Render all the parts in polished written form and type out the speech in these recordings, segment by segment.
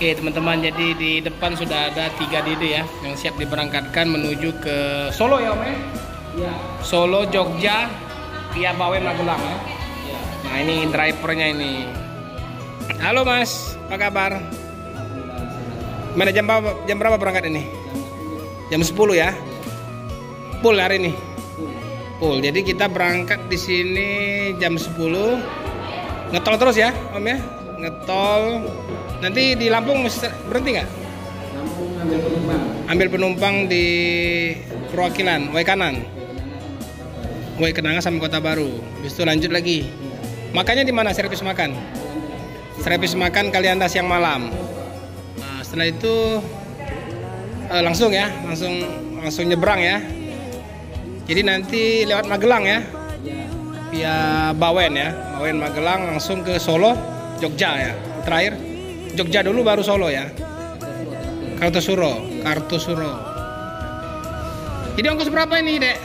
Oke teman-teman, jadi di depan sudah ada 3 DD ya yang siap diberangkatkan menuju ke Solo ya Om ya? Iya. Solo, Jogja, via Bawen, Magelang ya? Iya. Nah ini drivernya ini. Halo Mas, apa kabar? Mana jam berapa berangkat ini? Jam 10 ya? Full hari ini? Full. Jadi kita berangkat di sini jam 10. Ngetol terus ya Om ya? Ngetol. Nanti di Lampung berhenti nggak? Lampung ambil penumpang. Ambil penumpang di perwakilan Way Kanan, Way Kenanga sama Kota Baru. Habis itu lanjut lagi. Makannya di mana? Servis makan. Servis makan Kalianda siang malam. Nah, setelah itu langsung ya, langsung nyebrang ya. Jadi nanti lewat Magelang ya, via Bawen ya, Bawen Magelang langsung ke Solo, Jogja ya. Terakhir Jogja dulu baru Solo ya. Kartosuro. Jadi ongkos berapa ini, Dek?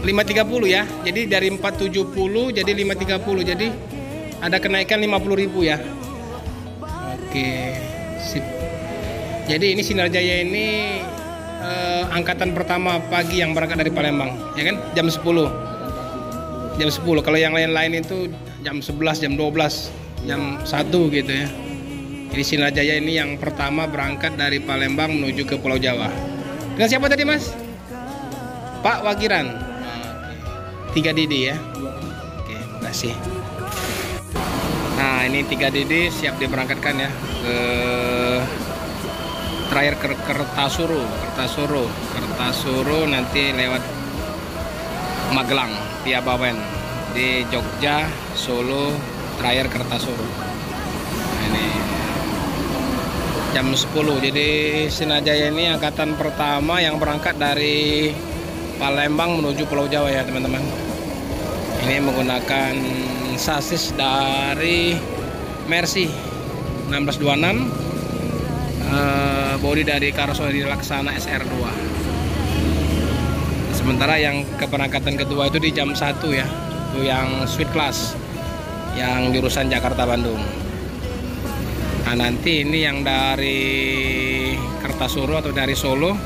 530 ya. Jadi dari 470 jadi 530. Jadi ada kenaikan 50.000 ya. Oke, sip. Jadi ini Sinar Jaya ini angkatan pertama pagi yang berangkat dari Palembang, ya kan? Jam 10. Jam 10. Kalau yang lain-lain itu jam 11, jam 12, jam 1 gitu ya. Jadi Sinar Jaya ini yang pertama berangkat dari Palembang menuju ke Pulau Jawa. Dengan siapa tadi Mas? Pak Wagiran. 3 DD ya. Oke, makasih. Nah ini 3 DD siap diberangkatkan ya ke terakhir ke Kertasuro nanti lewat Magelang via Bawen di Jogja, Solo, terakhir Kertasuro. Nah, ini jam 10. Jadi Sinar Jaya ini angkatan pertama yang berangkat dari Palembang menuju Pulau Jawa ya teman-teman. Ini menggunakan sasis dari Mercy 1626, bodi dari Karoseri Laksana SR2. Sementara yang keberangkatan kedua itu di jam 1 ya, itu yang Suite Class yang jurusan Jakarta Bandung. Nah nanti ini yang dari Kertasuro atau dari Solo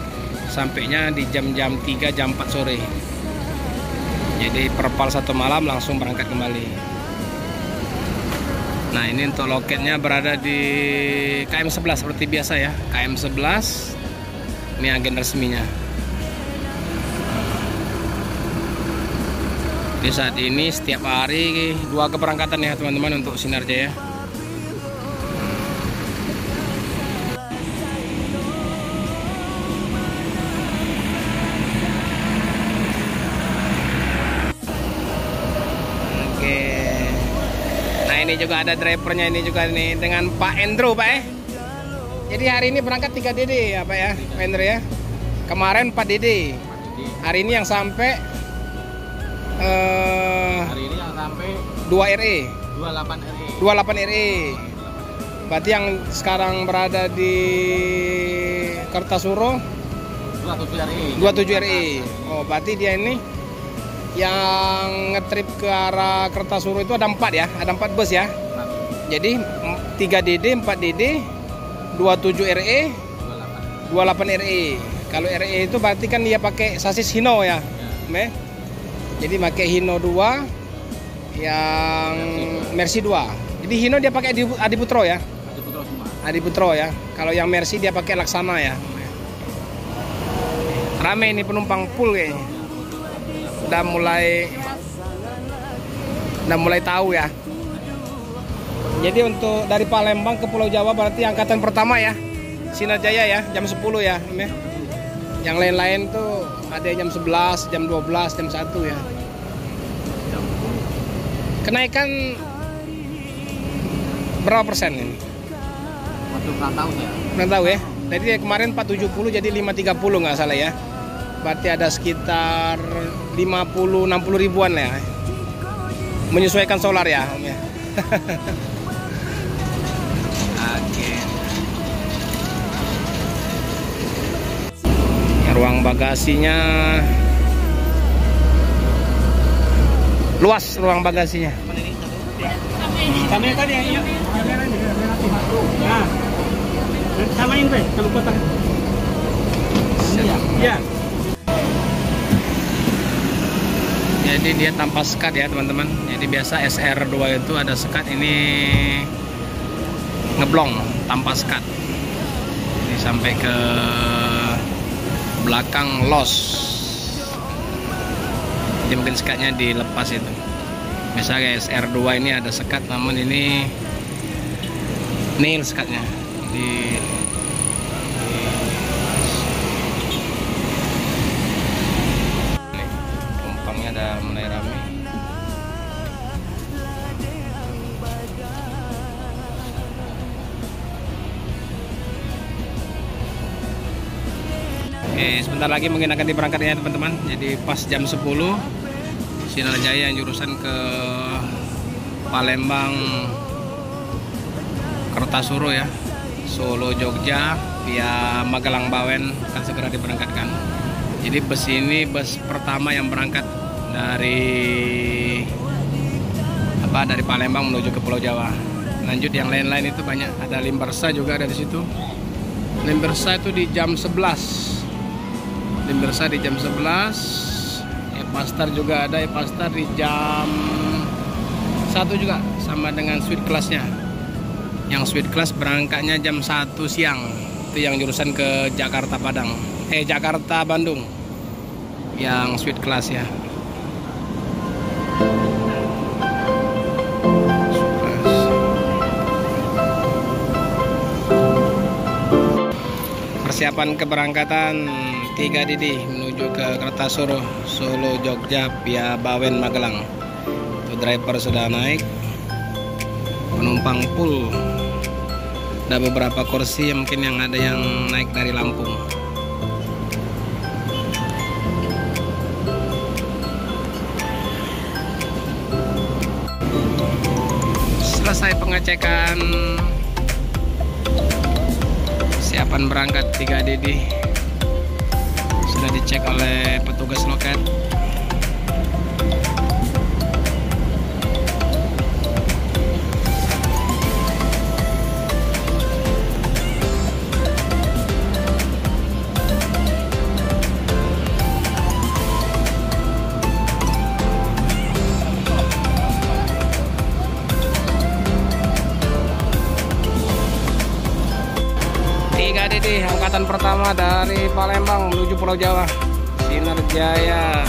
sampainya di jam 3 jam 4 sore. Jadi perpal 1 malam langsung berangkat kembali. Nah ini untuk loketnya berada di KM 11 seperti biasa ya, KM 11. Ini agen resminya. Di saat ini setiap hari 2 keberangkatan ya teman-teman untuk Sinar Jaya. Oke. Nah ini juga ada drivernya ini juga nih dengan Pak Endro Pak ya. Jadi hari ini berangkat 3 DD ya Pak ya, Pak Endro ya. Kemarin 4 DD. Hari ini yang sampai hari ini yang sampai 2 RE 28 RE. Berarti yang sekarang berada di Kertasuro 27 RE. Oh berarti dia ini yang ngetrip ke arah Kertasuro itu ada 4 ya, ada 4 bus ya. Jadi 3 DD, 4 DD, 27 RE, 28 RE. Kalau RE itu berarti kan dia pakai sasis Hino ya. Jadi pakai Hino 2 yang Mercy 2. Jadi Hino dia pakai Adiputro ya. Adiputro ya. Kalau yang Mercy dia pakai Laksana ya. Rame ini penumpang full kayaknya. Udah mulai tahu ya. Jadi untuk dari Palembang ke Pulau Jawa berarti angkatan pertama ya, Sinar Jaya ya, jam 10 ya. Yang lain-lain tuh ada jam 11, jam 12, jam 1 ya. Kenaikan berapa persen ini? Pernah tahu ya? Pernah tahu ya? Jadi kemarin 470 jadi 530 nggak salah ya. Berarti ada sekitar 50-60 ribuan lah ya. Menyesuaikan solar ya Om ya. Oke. Ruang bagasinya luas, ruang bagasinya. Kamera tadi ya, kamera ini. Nah, samain deh, kalau kotak. Iya. Jadi dia tanpa sekat ya teman-teman. Jadi biasa SR2 itu ada sekat, ini ngeblong tanpa sekat. Jadi sampai ke belakang los. Jadi mungkin sekatnya dilepas itu. Misalnya SR2 ini ada sekat, namun ini nil sekatnya. Jadi penumpangnya ada mulai ramai. Oke, sebentar lagi mungkin akan diberangkatkan ya teman-teman. Jadi pas jam 10 Sinar Jaya yang jurusan ke Palembang Kertasuro ya, Solo Jogja via Magelang Bawen akan segera diberangkatkan. Jadi bus ini bus pertama yang berangkat dari Palembang menuju ke Pulau Jawa. Lanjut yang lain-lain itu banyak, ada Limbersa juga ada di situ. Limbersa itu di jam 11. Limbersa di jam 11. Epastar juga ada, Epastar di jam 1 juga, sama dengan Sweet Class-nya. Yang Sweet Class berangkatnya jam 1 siang. Itu yang jurusan ke Jakarta Jakarta Bandung. Yang Sweet Class ya. Persiapan keberangkatan 3 Didi menuju ke Kertasuro, Solo, Jogja via Bawen, Magelang. Itu driver sudah naik, penumpang full. Ada beberapa kursi mungkin yang ada yang naik dari Lampung. Selesai pengecekan siapan berangkat 3 Didi, sudah dicek oleh petugas loket. Didi angkatan pertama dari Palembang menuju Pulau Jawa, Sinar Jaya.